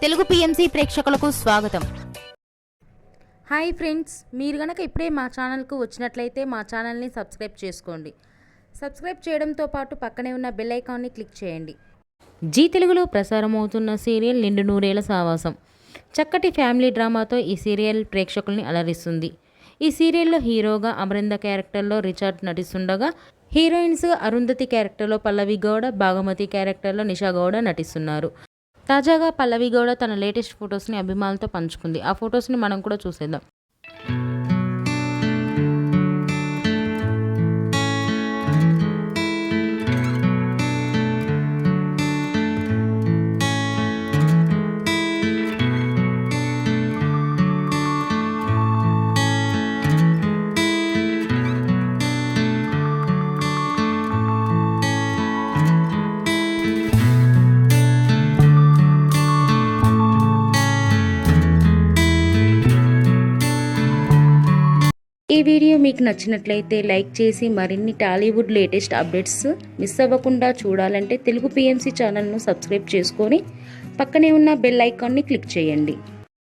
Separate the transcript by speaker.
Speaker 1: Telugu PMC ప్రేక్షకులకు స్వాగతం.
Speaker 2: Hi friends, మీరు గనక ఇప్పుడే మా ఛానల్కు వచ్చినట్లయితే మా ఛానల్ని సబ్స్క్రైబ్ చేసుకోండి. సబ్స్క్రైబ్ చేయడంతో పాటు పక్కనే ఉన్న బెల్ ఐకాన్ని క్లిక్ చేయండి. జీ తెలుగులో ప్రసారమవుతున్న సీరియల్ నిండు నూరేళ్ల సావాసం చక్కటి ఫ్యామిలీ డ్రామాతో ఈ సీరియల్ ప్రేక్షకుల్ని అలరిస్తుంది. ఈ సీరియల్లో హీరోగా అమరింద క్యారెక్టర్లో రిచర్డ్ నటిస్తుండగా, హీరోయిన్స్ అరుంధతి క్యారెక్టర్లో పల్లవి గౌడ, భాగమతి క్యారెక్టర్లో నిషా గౌడ నటిస్తున్నారు. తాజాగా పల్లవి గౌడ తన లేటెస్ట్ ఫొటోస్ని అభిమానులతో పంచుకుంది. ఆ ఫొటోస్ని మనం కూడా చూసేద్దాం. ఈ వీడియో మీకు నచ్చినట్లయితే లైక్ చేసి మరిన్ని టాలీవుడ్ లేటెస్ట్ అప్డేట్స్ మిస్ అవ్వకుండా చూడాలంటే తెలుగు పిఎంసి ఛానల్ను సబ్స్క్రైబ్ చేసుకొని పక్కనే ఉన్న బెల్ ఐకాన్ని క్లిక్ చేయండి.